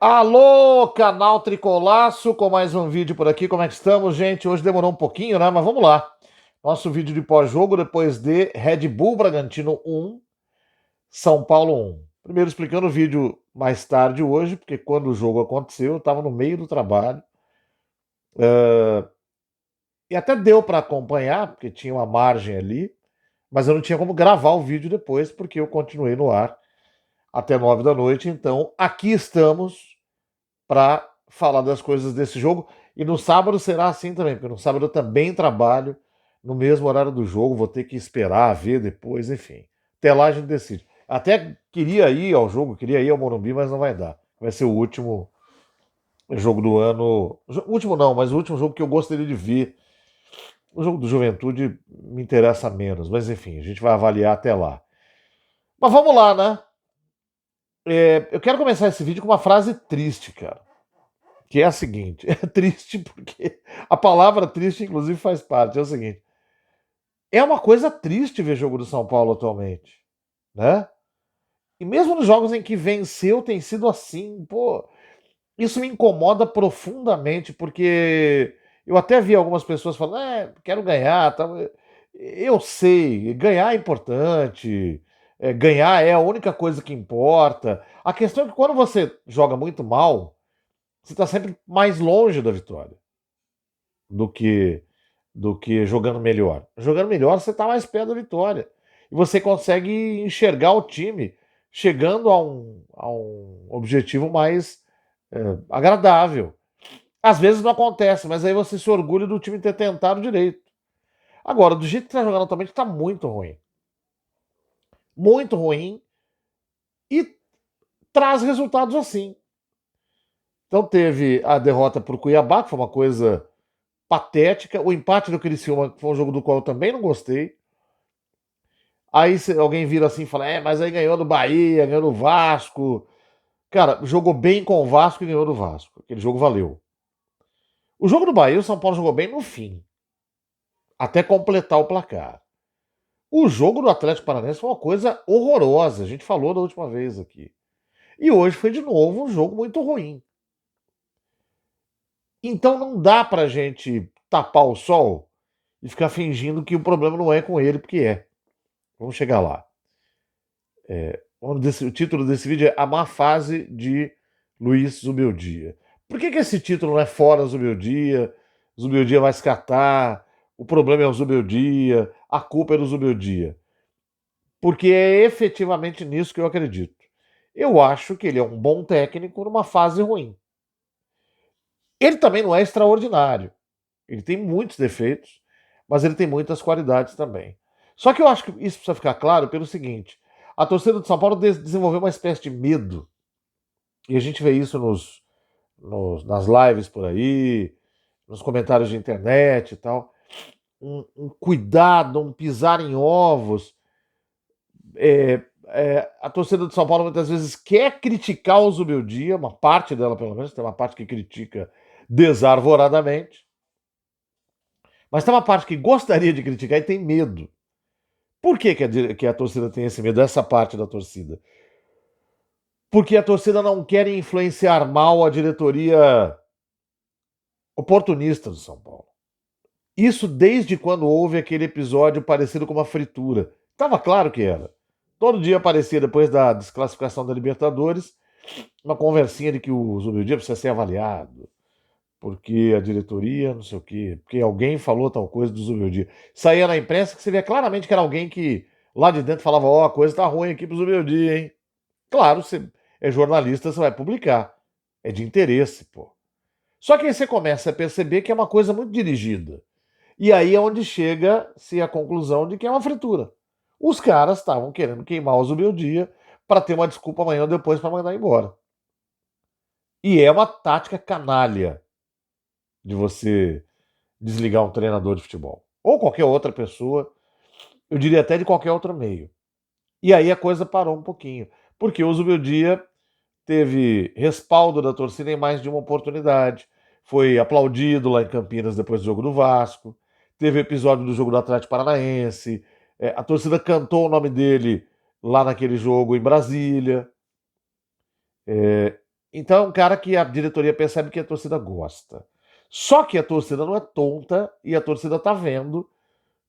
Alô, canal Tricolaço, com mais um vídeo por aqui. Como é que estamos, gente? Hoje demorou um pouquinho, né? Mas vamos lá. Nosso vídeo de pós-jogo depois de Red Bull Bragantino 1, São Paulo 1. Primeiro explicando o vídeo mais tarde hoje, porque quando o jogo aconteceu, eu estava no meio do trabalho. E até deu para acompanhar, porque tinha uma margem ali, mas eu não tinha como gravar o vídeo depois, porque eu continuei no ar até 9 da noite. Então, aqui estamos para falar das coisas desse jogo. E no sábado será assim também, porque no sábado eu também trabalho no mesmo horário do jogo, vou ter que esperar, ver depois, enfim. Até lá a gente decide. Até queria ir ao jogo, queria ir ao Morumbi, mas não vai dar. Vai ser o último jogo do ano. O último não, mas o último jogo que eu gostaria de ver. O jogo do Juventude me interessa menos, mas enfim, a gente vai avaliar até lá. Mas vamos lá, né? Eu quero começar esse vídeo com uma frase triste, cara. Que é a seguinte: é triste porque a palavra triste, inclusive, faz parte. É o seguinte: é uma coisa triste ver jogo do São Paulo atualmente, né? E mesmo nos jogos em que venceu, tem sido assim, pô. Isso me incomoda profundamente, porque eu até vi algumas pessoas falando, quero ganhar, tá? Eu sei, ganhar é importante, ganhar é a única coisa que importa. A questão é que quando você joga muito mal, você está sempre mais longe da vitória do que jogando melhor. Jogando melhor, você está mais perto da vitória. E você consegue enxergar o time chegando a um objetivo mais agradável. Às vezes não acontece, mas aí você se orgulha do time ter tentado direito. Agora, do jeito que está jogando atualmente, está muito ruim. Muito ruim. E traz resultados assim. Então teve a derrota para o Cuiabá, que foi uma coisa patética. O empate do Criciúma, que foi um jogo do qual eu também não gostei. Aí alguém vira assim e fala: mas aí ganhou do Bahia, ganhou do Vasco. Cara, jogou bem com o Vasco e ganhou do Vasco. Aquele jogo valeu. O jogo do Bahia, o São Paulo jogou bem no fim, até completar o placar. O jogo do Atlético Paranaense foi uma coisa horrorosa. A gente falou da última vez aqui. E hoje foi de novo um jogo muito ruim. Então não dá pra gente tapar o sol e ficar fingindo que o problema não é com ele, porque é. Vamos chegar lá. O título desse vídeo é A Má Fase de Luiz Zubeldia. Por que esse título não é Fora Zubeldia? Zubeldia vai se catar, o problema é o Zubeldia, a culpa é do Zubeldia. Porque é efetivamente nisso que eu acredito. Eu acho que ele é um bom técnico numa fase ruim. Ele também não é extraordinário. Ele tem muitos defeitos, mas ele tem muitas qualidades também. Só que eu acho que isso precisa ficar claro pelo seguinte: a torcida do São Paulo desenvolveu uma espécie de medo, e a gente vê isso nas lives por aí, nos comentários de internet e tal. Um cuidado, um pisar em ovos. A torcida do São Paulo muitas vezes quer criticar o Zubeldia, uma parte dela pelo menos, tem uma parte que critica desarvoradamente, mas tem uma parte que gostaria de criticar e tem medo. Por que a torcida tem esse medo, essa parte da torcida? Porque a torcida não quer influenciar mal a diretoria oportunista do São Paulo. Isso desde quando houve aquele episódio parecido com uma fritura. Estava claro que era. Todo dia aparecia, depois da desclassificação da Libertadores, uma conversinha de que o Zubeldia precisa ser avaliado, porque a diretoria, não sei o quê, porque alguém falou tal coisa do Zubeldia. Saía na imprensa que você via claramente que era alguém que lá de dentro falava: a coisa tá ruim aqui pro Zubeldia, hein? Claro, você é jornalista, você vai publicar. É de interesse, pô. Só que aí você começa a perceber que é uma coisa muito dirigida. E aí é onde chega-se a conclusão de que é uma fritura. Os caras estavam querendo queimar o Zubeldia para ter uma desculpa amanhã ou depois para mandar embora. E é uma tática canalha de você desligar um treinador de futebol. Ou qualquer outra pessoa, eu diria até de qualquer outro meio. E aí a coisa parou um pouquinho. Porque o Zubeldia teve respaldo da torcida em mais de uma oportunidade. Foi aplaudido lá em Campinas depois do jogo do Vasco. Teve episódio do jogo do Atlético Paranaense. A torcida cantou o nome dele lá naquele jogo em Brasília. Então é um cara que a diretoria percebe que a torcida gosta. Só que a torcida não é tonta e a torcida tá vendo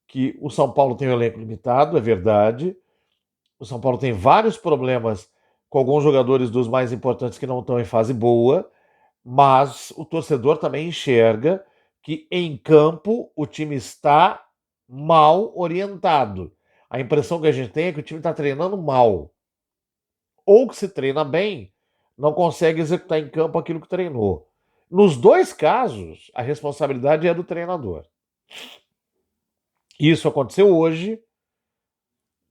que o São Paulo tem um elenco limitado, é verdade. O São Paulo tem vários problemas com alguns jogadores dos mais importantes que não estão em fase boa, mas o torcedor também enxerga que em campo o time está mal orientado. A impressão que a gente tem é que o time está treinando mal. Ou que se treina bem, não consegue executar em campo aquilo que treinou. Nos dois casos, a responsabilidade é do treinador. Isso aconteceu hoje.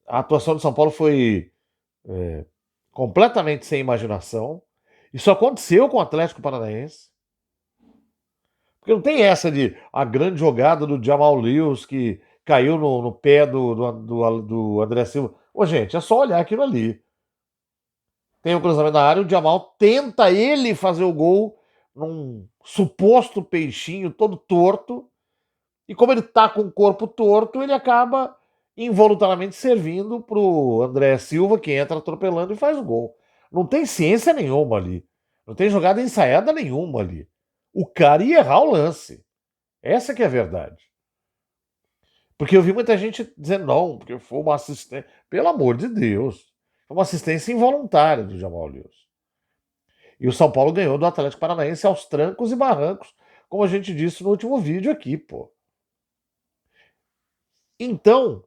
A atuação do São Paulo foi completamente sem imaginação. Isso aconteceu com o Atlético Paranaense. Porque não tem essa de a grande jogada do Jamal Lewis que caiu no pé do André Silva. Ô, gente, é só olhar aquilo ali. Tem o cruzamento na área, o Jamal tenta ele fazer o gol num suposto peixinho todo torto. E como ele tá com o corpo torto, ele acaba involuntariamente servindo pro André Silva, que entra atropelando e faz o gol. Não tem ciência nenhuma ali. Não tem jogada ensaiada nenhuma ali. O cara ia errar o lance. Essa que é a verdade. Porque eu vi muita gente dizendo não, porque foi uma assistência. Pelo amor de Deus. Foi uma assistência involuntária do Jamal Lewis. E o São Paulo ganhou do Atlético Paranaense aos trancos e barrancos, como a gente disse no último vídeo aqui, pô. Então,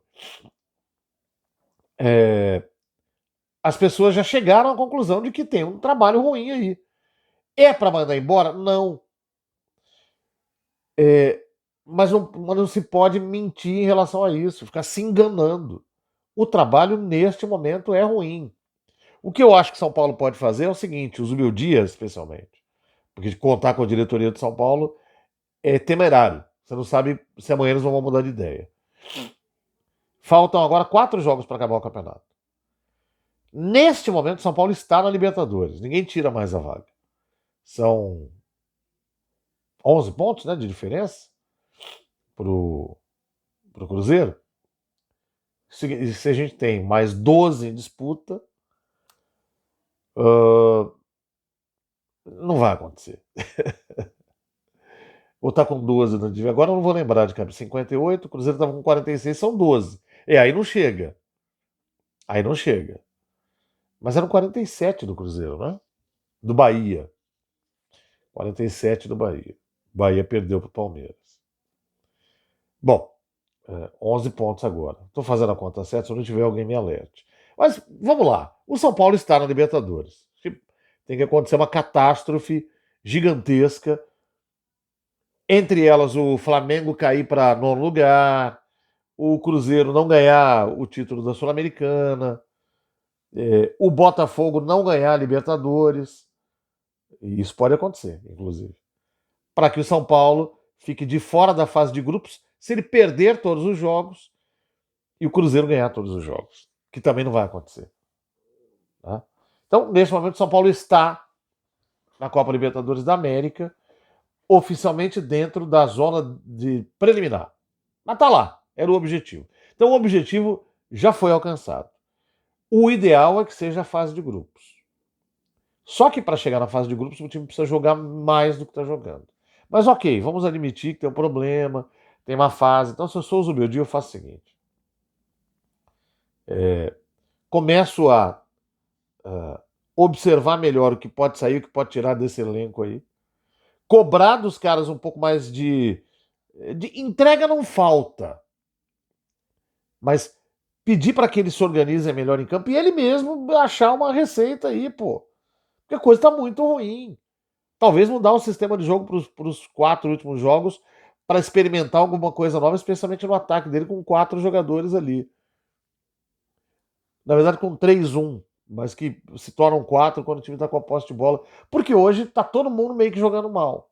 as pessoas já chegaram à conclusão de que tem um trabalho ruim aí. É para mandar embora? Não. Mas não se pode mentir em relação a isso, ficar se enganando. O trabalho neste momento é ruim. O que eu acho que São Paulo pode fazer é o seguinte, os Zubel Dias, especialmente, porque contar com a diretoria de São Paulo é temerário. Você não sabe se amanhã eles vão mudar de ideia. Faltam agora 4 jogos para acabar o campeonato. Neste momento, São Paulo está na Libertadores. Ninguém tira mais a vaga. São 11 pontos, né, de diferença pro Cruzeiro. Se a gente tem mais 12 em disputa, não vai acontecer. Ou tá com 12 no dia. Agora eu não vou lembrar de cabeça. 58, o Cruzeiro tava com 46, são 12. Aí não chega. Aí não chega. Mas eram 47 do Cruzeiro, né? Do Bahia. 47 do Bahia. Bahia perdeu pro Palmeiras. Bom, 11 pontos agora. Estou fazendo a conta certa, se não tiver alguém me alerte. Mas vamos lá. O São Paulo está na Libertadores. Tem que acontecer uma catástrofe gigantesca. Entre elas, o Flamengo cair para nono lugar, o Cruzeiro não ganhar o título da Sul-Americana, o Botafogo não ganhar a Libertadores. E isso pode acontecer, inclusive. Para que o São Paulo fique de fora da fase de grupos, se ele perder todos os jogos e o Cruzeiro ganhar todos os jogos, que também não vai acontecer. Tá? Então, neste momento, o São Paulo está na Copa Libertadores da América, oficialmente dentro da zona de preliminar. Mas tá lá, era o objetivo. Então o objetivo já foi alcançado. O ideal é que seja a fase de grupos. Só que para chegar na fase de grupos, o time precisa jogar mais do que está jogando. Mas ok, vamos admitir que tem um problema, tem uma fase. Então, se eu sou o Zubeldia, eu faço o seguinte. Começo a observar melhor o que pode sair, o que pode tirar desse elenco aí. Cobrar dos caras um pouco mais de entrega não falta. Mas pedir para que ele se organize melhor em campo e ele mesmo achar uma receita aí, pô. Porque a coisa tá muito ruim. Talvez mudar o sistema de jogo para os 4 últimos jogos para experimentar alguma coisa nova, especialmente no ataque dele com 4 jogadores ali. Na verdade, com 3-1, mas que se tornam 4 quando o time tá com a posse de bola. Porque hoje tá todo mundo meio que jogando mal.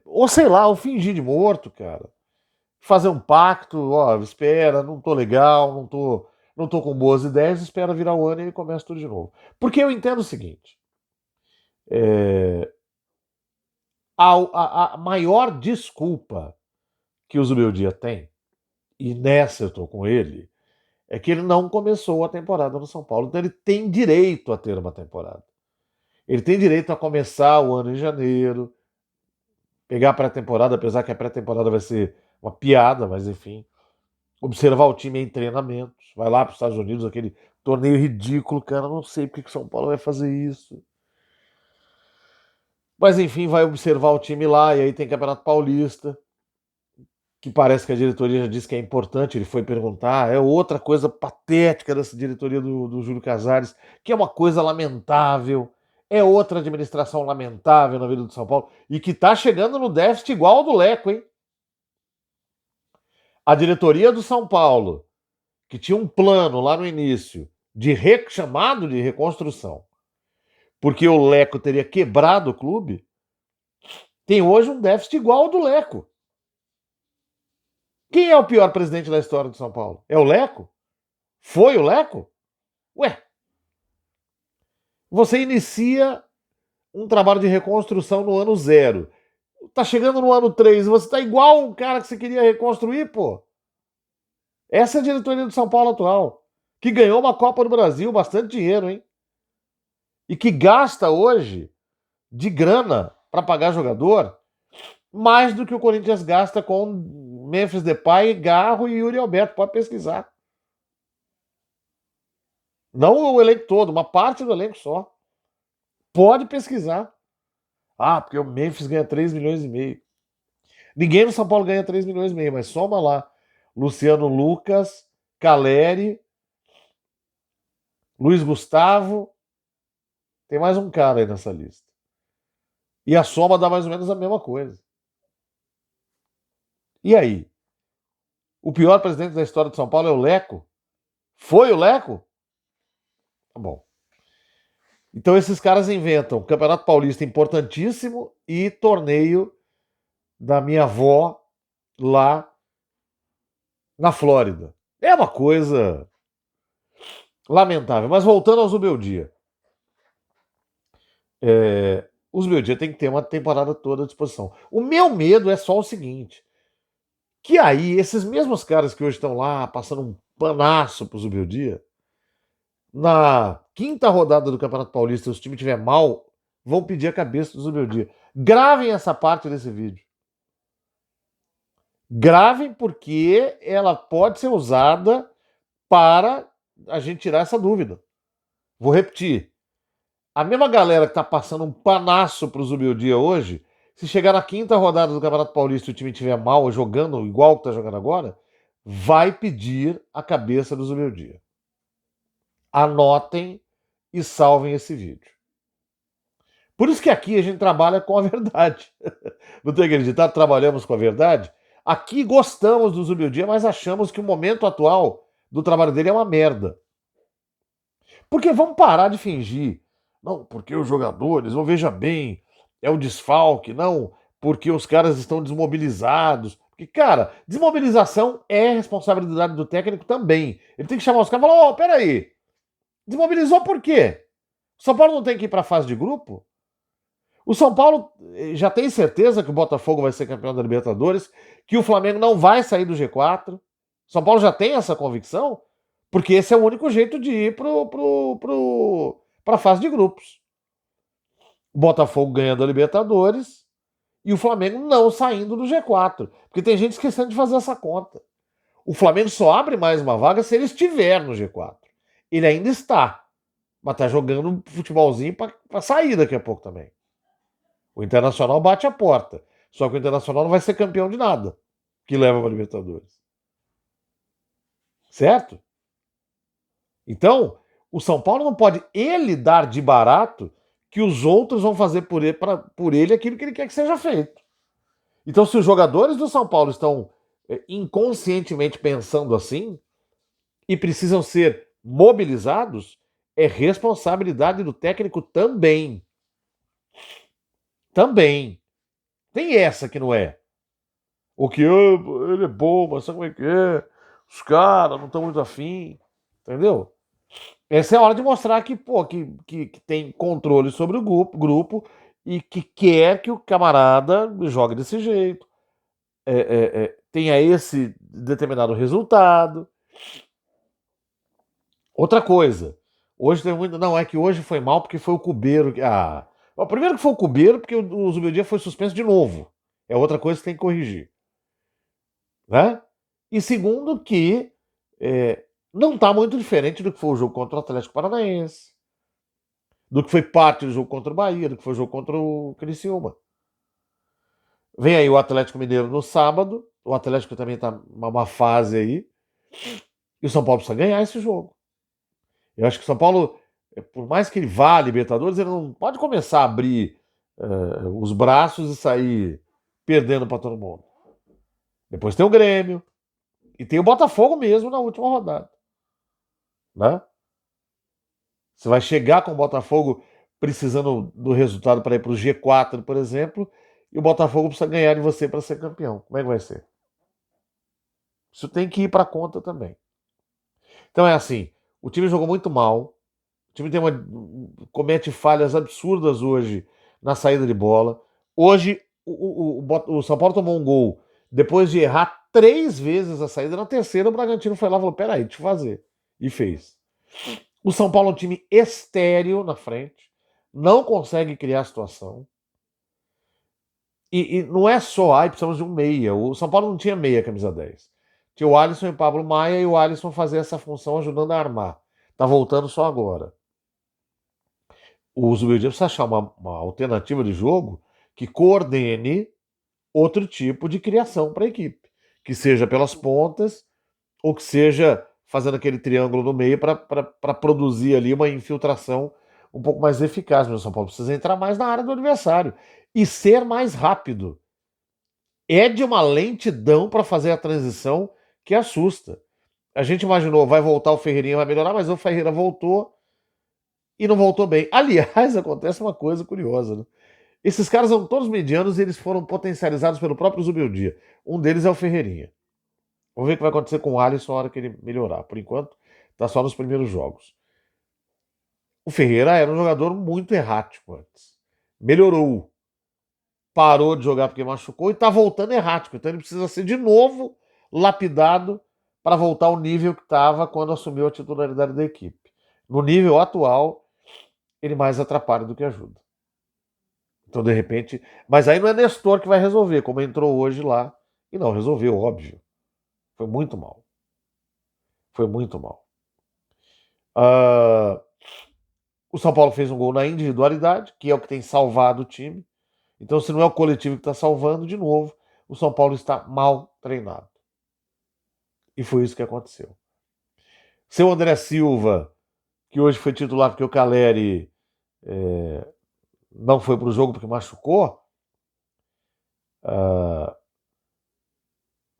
Ou sei lá, ou fingir de morto, cara. Fazer um pacto, ó, espera, não tô legal, não tô com boas ideias, espera virar o ano e começa tudo de novo. Porque eu entendo o seguinte: a maior desculpa que o Zubeldia tem, e nessa eu tô com ele, é que ele não começou a temporada no São Paulo, então ele tem direito a ter uma temporada. Ele tem direito a começar o ano em janeiro, pegar a pré-temporada, apesar que a pré-temporada vai ser uma piada, mas enfim. Observar o time em treinamentos. Vai lá para os Estados Unidos, aquele torneio ridículo, cara. Não sei porque que o São Paulo vai fazer isso. Mas enfim, vai observar o time lá, e aí tem Campeonato Paulista, que parece que a diretoria já disse que é importante. Ele foi perguntar. É outra coisa patética dessa diretoria do Júlio Casares, que é uma coisa lamentável. É outra administração lamentável na vida do São Paulo e que tá chegando no déficit igual ao do Leco, hein? A diretoria do São Paulo, que tinha um plano lá no início chamado de reconstrução, porque o Leco teria quebrado o clube, tem hoje um déficit igual ao do Leco. Quem é o pior presidente da história do São Paulo? É o Leco? Foi o Leco? Ué, você inicia um trabalho de reconstrução no ano 0. Tá chegando no ano 3 e você tá igual o cara que você queria reconstruir, pô. Essa é a diretoria do São Paulo atual, que ganhou uma Copa do Brasil, bastante dinheiro, hein? E que gasta hoje de grana para pagar jogador mais do que o Corinthians gasta com Memphis Depay, Garro e Yuri Alberto. Pode pesquisar. Não o elenco todo, uma parte do elenco só. Pode pesquisar. Ah, porque o Memphis ganha 3 milhões e meio. Ninguém no São Paulo ganha 3 milhões e meio, mas soma lá. Luciano Lucas, Caleri, Luiz Gustavo. Tem mais um cara aí nessa lista. E a soma dá mais ou menos a mesma coisa. E aí? O pior presidente da história de São Paulo é o Leco? Foi o Leco? Tá bom. Então esses caras inventam Campeonato Paulista importantíssimo e torneio da minha avó lá na Flórida. É uma coisa lamentável. Mas voltando ao Zubeldia. O Zubeldia tem que ter uma temporada toda à disposição. O meu medo é só o seguinte. Que aí, esses mesmos caras que hoje estão lá passando um panaço pro Zubeldia, na quinta rodada do Campeonato Paulista, se o time estiver mal, vão pedir a cabeça do Zubeldia. Gravem essa parte desse vídeo. Gravem porque ela pode ser usada para a gente tirar essa dúvida. Vou repetir. A mesma galera que está passando um panaço pro Zubeldia hoje, se chegar na quinta rodada do Campeonato Paulista e o time estiver mal, jogando igual que está jogando agora, vai pedir a cabeça do Zubeldia. Anotem e salvem esse vídeo. Por isso que aqui a gente trabalha com a verdade. Não tem aquele ditado, trabalhamos com a verdade? Aqui gostamos do Zubeldia, mas achamos que o momento atual do trabalho dele é uma merda. Porque vamos parar de fingir. Não, porque os jogadores, não veja bem, é o desfalque, não, porque os caras estão desmobilizados. Porque, cara, desmobilização é responsabilidade do técnico também. Ele tem que chamar os caras e falar, peraí, desmobilizou por quê? O São Paulo não tem que ir para a fase de grupo? O São Paulo já tem certeza que o Botafogo vai ser campeão da Libertadores, que o Flamengo não vai sair do G4. O São Paulo já tem essa convicção, porque esse é o único jeito de ir para a fase de grupos. O Botafogo ganhando a Libertadores e o Flamengo não saindo do G4. Porque tem gente esquecendo de fazer essa conta. O Flamengo só abre mais uma vaga se ele estiver no G4. Ele ainda está, mas está jogando um futebolzinho para sair daqui a pouco também. O Internacional bate a porta. Só que o Internacional não vai ser campeão de nada que leva para a Libertadores. Certo? Então, o São Paulo não pode ele dar de barato que os outros vão fazer por ele aquilo que ele quer que seja feito. Então, se os jogadores do São Paulo estão inconscientemente pensando assim e precisam ser mobilizados, é responsabilidade do técnico também. Também. Tem essa que não é. O que ele é bom, mas sabe como é que é? Os caras não estão muito afim. Entendeu? Essa é a hora de mostrar que, pô, que tem controle sobre o grupo e que quer que o camarada jogue desse jeito. Tenha esse determinado resultado. Outra coisa, hoje tem muito. Não, é que hoje foi mal porque foi o Cubeiro. Primeiro que foi o Cubeiro, porque o Zubeldia foi suspenso de novo. É outra coisa que tem que corrigir. Né? E segundo que não está muito diferente do que foi o jogo contra o Atlético Paranaense, do que foi parte do jogo contra o Bahia, do que foi o jogo contra o Criciúma. Vem aí o Atlético Mineiro no sábado, o Atlético também está numa fase aí, e o São Paulo precisa ganhar esse jogo. Eu acho que o São Paulo, por mais que ele vá à Libertadores, ele não pode começar a abrir os braços e sair perdendo para todo mundo. Depois tem o Grêmio e tem o Botafogo mesmo na última rodada. Né? Você vai chegar com o Botafogo precisando do resultado para ir para o G4, por exemplo, e o Botafogo precisa ganhar de você para ser campeão. Como é que vai ser? Isso tem que ir para a conta também. Então é assim, o time jogou muito mal, o time comete falhas absurdas hoje na saída de bola. Hoje o São Paulo tomou um gol depois de errar 3 vezes a saída. Na terceira o Bragantino foi lá e falou, peraí, deixa eu fazer. E fez. O São Paulo é um time estéril na frente, não consegue criar situação. E não é só, precisamos de um meia. O São Paulo não tinha meia camisa 10. Tinha o Alisson e o Pablo Maia, e o Alisson fazia essa função ajudando a armar. Tá voltando só agora. O Zubeldia precisa achar uma alternativa de jogo que coordene outro tipo de criação para a equipe. Que seja pelas pontas, ou que seja fazendo aquele triângulo no meio para produzir ali uma infiltração um pouco mais eficaz. Mas o São Paulo precisa entrar mais na área do adversário e ser mais rápido. É de uma lentidão para fazer a transição que assusta. A gente imaginou, vai voltar o Ferreirinha, vai melhorar, mas o Ferreira voltou e não voltou bem. Aliás, acontece uma coisa curiosa, né? Esses caras são todos medianos e eles foram potencializados pelo próprio Zubeldia. Um deles é o Ferreirinha. Vamos ver o que vai acontecer com o Alisson na hora que ele melhorar. Por enquanto, tá só nos primeiros jogos. O Ferreira era um jogador muito errático antes. Melhorou. Parou de jogar porque machucou e tá voltando errático. Então ele precisa ser de novo lapidado para voltar ao nível que estava quando assumiu a titularidade da equipe. No nível atual, ele mais atrapalha do que ajuda. Então, de repente. Mas aí não é Nestor que vai resolver, como entrou hoje lá. E não, resolveu, óbvio. Foi muito mal. Foi muito mal. O São Paulo fez um gol na individualidade, que é o que tem salvado o time. Então, se não é o coletivo que está salvando, de novo, o São Paulo está mal treinado. E foi isso que aconteceu. Seu André Silva, que hoje foi titular porque o Caleri não foi para o jogo porque machucou,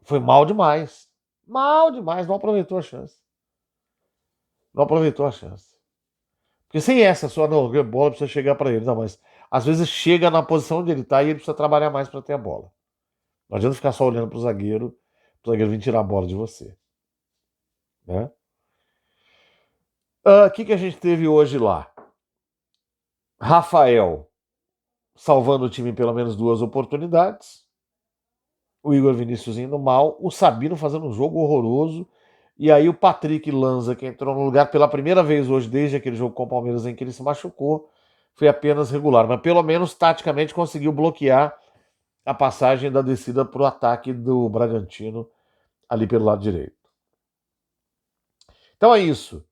foi mal demais. Mal demais, não aproveitou a chance. Não aproveitou a chance. Porque sem essa só, não, a bola precisa chegar para ele. Não, mas às vezes chega na posição onde ele está e ele precisa trabalhar mais para ter a bola. Não adianta ficar só olhando para o zagueiro vir tirar a bola de você. Né? O que a gente teve hoje lá? Rafael salvando o time em pelo menos 2 oportunidades. O Igor Vinícius indo mal. O Sabino fazendo um jogo horroroso. E aí o Patrick Lanza, que entrou no lugar pela primeira vez hoje, desde aquele jogo com o Palmeiras em que ele se machucou, foi apenas regular. Mas pelo menos, taticamente, conseguiu bloquear a passagem da descida para o ataque do Bragantino ali pelo lado direito. Então é isso.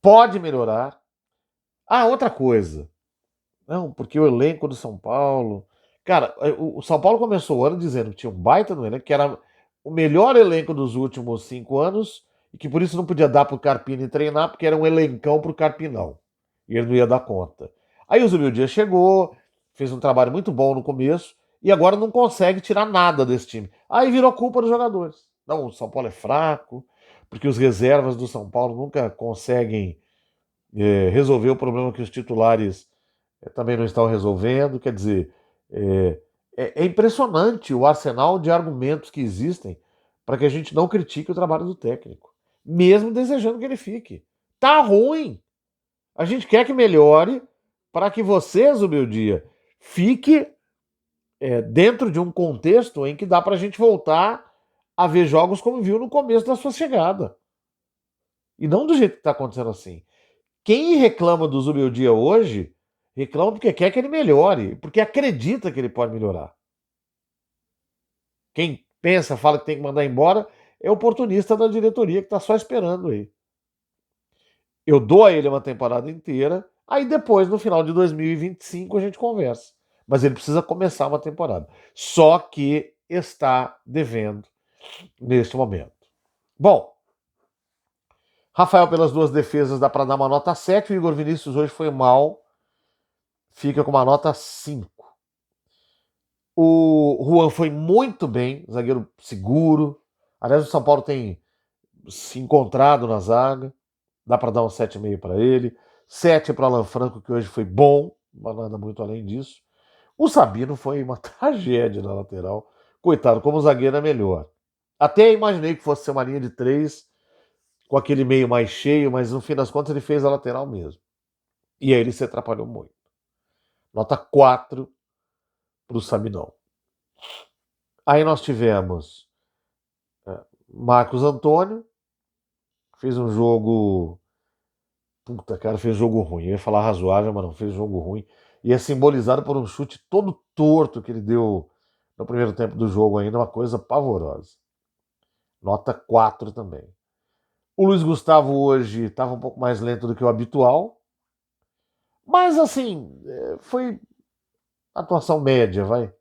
Pode melhorar. Outra coisa. Não, porque o elenco do São Paulo... Cara, o São Paulo começou o ano dizendo que tinha um baita no elenco, que era o melhor elenco dos últimos 5 anos, e que por isso não podia dar pro Carpini treinar, porque era um elencão pro Carpinão. E ele não ia dar conta. Aí o Zubeldia chegou, fez um trabalho muito bom no começo, e agora não consegue tirar nada desse time. Aí virou culpa dos jogadores. Não, o São Paulo é fraco, porque os reservas do São Paulo nunca conseguem resolver o problema que os titulares também não estão resolvendo. Quer dizer, é impressionante o arsenal de argumentos que existem para que a gente não critique o trabalho do técnico, mesmo desejando que ele fique. Tá ruim. A gente quer que melhore para que você, Zubeldia, fique dentro de um contexto em que dá para a gente voltar a ver jogos como viu no começo da sua chegada. E não do jeito que está acontecendo assim. Quem reclama do Zubeldia hoje, reclama porque quer que ele melhore, porque acredita que ele pode melhorar. Quem pensa, fala que tem que mandar embora, é oportunista da diretoria que está só esperando aí. Eu dou a ele uma temporada inteira, aí depois, no final de 2025, a gente conversa. Mas ele precisa começar uma temporada. Só que está devendo neste momento. Bom, Rafael, pelas duas defesas, dá para dar uma nota 7. O Igor Vinícius hoje foi mal, fica com uma nota 5. O Juan foi muito bem, zagueiro seguro. Aliás, o São Paulo tem se encontrado na zaga. Dá para dar um 7,5 para ele. 7 para o Alan Franco, que hoje foi bom, mas nada muito além disso. O Sabino foi uma tragédia na lateral. Coitado, como zagueiro é melhor. Até imaginei que fosse ser uma linha de 3, com aquele meio mais cheio, mas no fim das contas ele fez a lateral mesmo. E aí ele se atrapalhou muito. Nota 4 para o Sabinão. Aí nós tivemos Marcos Antônio, fez um jogo. Puta, cara, fez jogo ruim. Eu ia falar razoável, mas não, fez jogo ruim. E é simbolizado por um chute todo torto que ele deu no primeiro tempo do jogo ainda, uma coisa pavorosa. Nota 4 também. O Luiz Gustavo hoje estava um pouco mais lento do que o habitual. Mas assim, foi atuação média, vai.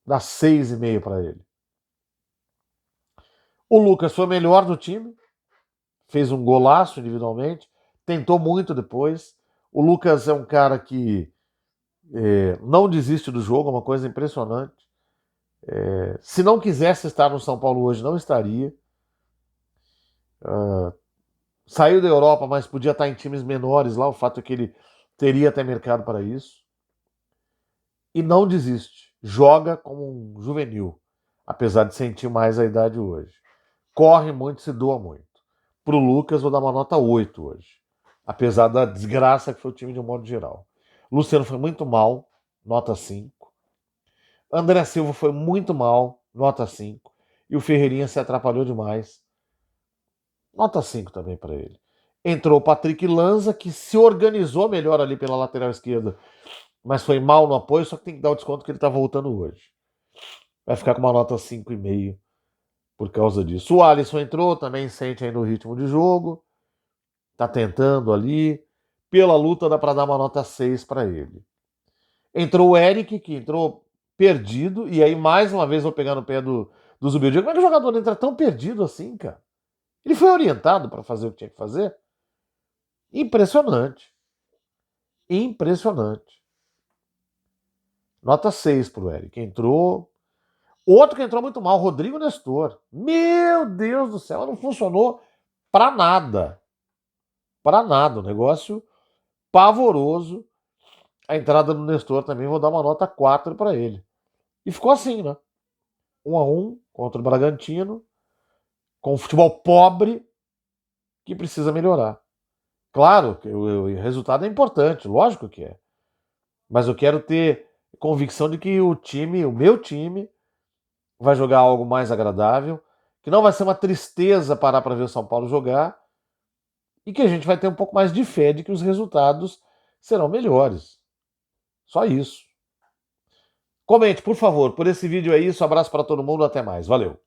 Dá 6,5 para ele. O Lucas foi o melhor do time. Fez um golaço individualmente. Tentou muito depois. O Lucas é um cara que não desiste do jogo, é uma coisa impressionante. Se não quisesse estar no São Paulo hoje, não estaria. Saiu da Europa, mas podia estar em times menores lá. O fato é que ele teria até mercado para isso. E não desiste. Joga como um juvenil, apesar de sentir mais a idade hoje. Corre muito, se doa muito. Pro Lucas, vou dar uma nota 8 hoje. Apesar da desgraça que foi o time de um modo geral. Luciano foi muito mal, nota 5. André Silva foi muito mal, nota 5. E o Ferreirinha se atrapalhou demais. Nota 5 também para ele. Entrou o Patrick Lanza, que se organizou melhor ali pela lateral esquerda, mas foi mal no apoio, só que tem que dar o desconto que ele está voltando hoje. Vai ficar com uma nota 5,5 por causa disso. O Alisson entrou, também sente ainda o ritmo de jogo. Tá tentando ali. Pela luta dá para dar uma nota 6 para ele. Entrou o Eric, que entrou perdido, e aí mais uma vez vou pegar no pé do Zubeldia. Como é que o jogador entra tão perdido assim, cara? Ele foi orientado para fazer o que tinha que fazer? Impressionante. Impressionante. Nota 6 pro Eric. Entrou. Outro que entrou muito mal, Rodrigo Nestor. Meu Deus do céu, não funcionou para nada. Para nada. Um negócio pavoroso. A entrada do Nestor também, vou dar uma nota 4 para ele. E ficou assim, né? 1-1 contra o Bragantino, com um futebol pobre que precisa melhorar. Claro que o resultado é importante, lógico que é. Mas eu quero ter convicção de que o time, o meu time, vai jogar algo mais agradável, que não vai ser uma tristeza parar para ver o São Paulo jogar e que a gente vai ter um pouco mais de fé de que os resultados serão melhores. Só isso. Comente, por favor, por esse vídeo é isso. Abraço para todo mundo, até mais. Valeu.